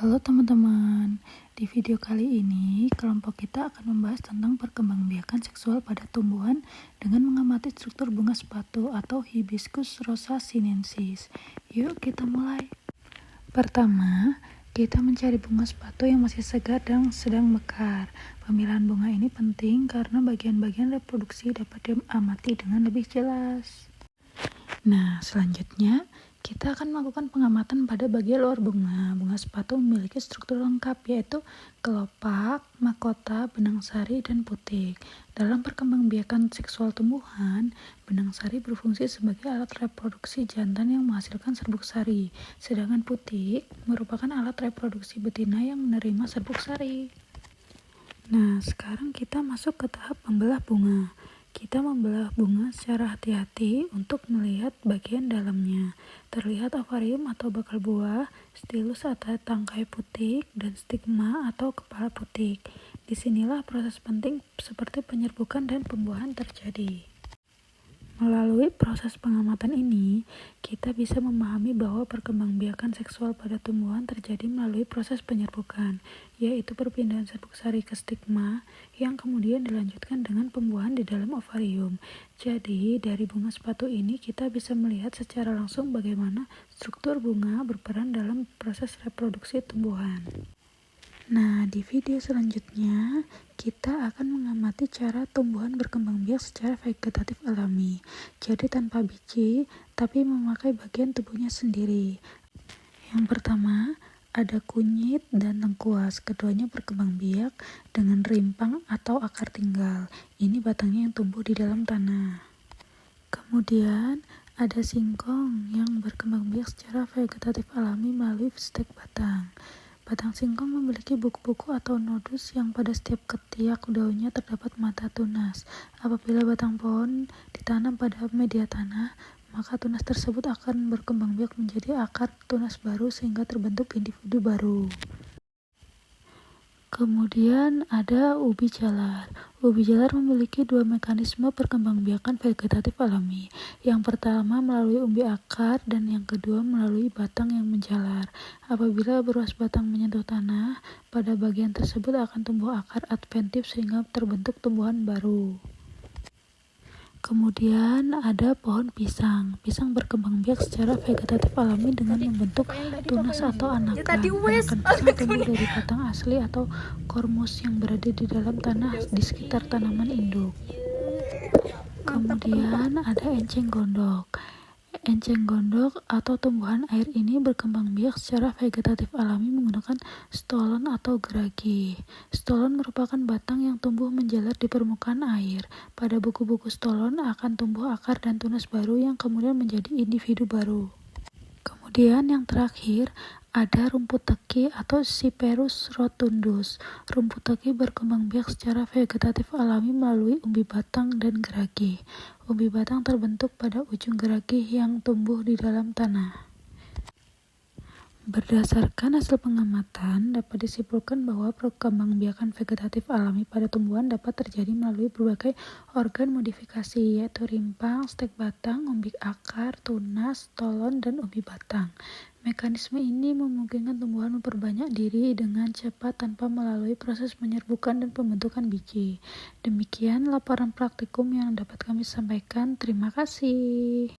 Halo teman-teman, di video kali ini kelompok kita akan membahas tentang perkembangbiakan seksual pada tumbuhan dengan mengamati struktur bunga sepatu atau Hibiscus rosa sinensis. Yuk kita mulai. Pertama, kita mencari bunga sepatu yang masih segar dan sedang mekar. Pemilihan bunga ini penting karena bagian-bagian reproduksi dapat diamati dengan lebih jelas. Nah, selanjutnya kita akan melakukan pengamatan pada bagian luar bunga. Bunga sepatu memiliki struktur lengkap yaitu kelopak, mahkota, benang sari, dan putik. Dalam perkembangbiakan seksual tumbuhan, benang sari berfungsi sebagai alat reproduksi jantan yang menghasilkan serbuk sari, sedangkan putik merupakan alat reproduksi betina yang menerima serbuk sari. Nah, sekarang kita masuk ke tahap membelah bunga. Kita membelah bunga secara hati-hati untuk melihat bagian dalamnya. Terlihat ovarium atau bakal buah, stilus atau tangkai putik, dan stigma atau kepala putik. Disinilah proses penting seperti penyerbukan dan pembuahan terjadi. Melalui proses pengamatan ini, kita bisa memahami bahwa perkembangbiakan seksual pada tumbuhan terjadi melalui proses penyerbukan, yaitu perpindahan serbuk sari ke stigma, yang kemudian dilanjutkan dengan pembuahan di dalam ovarium. Jadi, dari bunga sepatu ini kita bisa melihat secara langsung bagaimana struktur bunga berperan dalam proses reproduksi tumbuhan. Nah, di video selanjutnya, kita akan mengamati cara tumbuhan berkembang biak secara vegetatif alami. Jadi tanpa biji, tapi memakai bagian tubuhnya sendiri. Yang pertama, ada kunyit dan lengkuas. Keduanya berkembang biak dengan rimpang atau akar tinggal. Ini batangnya yang tumbuh di dalam tanah. Kemudian, ada singkong yang berkembang biak secara vegetatif alami melalui stek batang. Batang singkong memiliki buku-buku atau nodus yang pada setiap ketiak daunnya terdapat mata tunas. Apabila batang pohon ditanam pada media tanah, maka tunas tersebut akan berkembang biak menjadi akar tunas baru sehingga terbentuk individu baru. Kemudian ada ubi jalar. Ubi jalar memiliki dua mekanisme perkembangbiakan vegetatif alami. Yang pertama melalui umbi akar dan yang kedua melalui batang yang menjalar. Apabila beruas batang menyentuh tanah, pada bagian tersebut akan tumbuh akar adventif sehingga terbentuk tumbuhan baru. Kemudian ada pohon pisang. Pisang berkembang biak secara vegetatif alami dengan membentuk tunas atau anakan. Anakan pisang tumbuh dari batang asli atau kormus yang berada di dalam tanah di sekitar tanaman induk. Kemudian ada enceng gondok. Enceng gondok atau tumbuhan air ini berkembang biak secara vegetatif alami menggunakan stolon atau geragi. Stolon merupakan batang yang tumbuh menjalar di permukaan air. Pada buku-buku stolon akan tumbuh akar dan tunas baru yang kemudian menjadi individu baru. Kemudian yang terakhir ada rumput teki atau Cyperus rotundus. Rumput teki berkembang biak secara vegetatif alami melalui umbi batang dan geragi. Umbi batang terbentuk pada ujung geragi yang tumbuh di dalam tanah. Berdasarkan hasil pengamatan, dapat disimpulkan bahwa perkembangbiakan vegetatif alami pada tumbuhan dapat terjadi melalui berbagai organ modifikasi, yaitu rimpang, stek batang, umbi akar, tunas, stolon, dan umbi batang. Mekanisme ini memungkinkan tumbuhan memperbanyak diri dengan cepat tanpa melalui proses penyerbukan dan pembentukan biji. Demikian laporan praktikum yang dapat kami sampaikan. Terima kasih.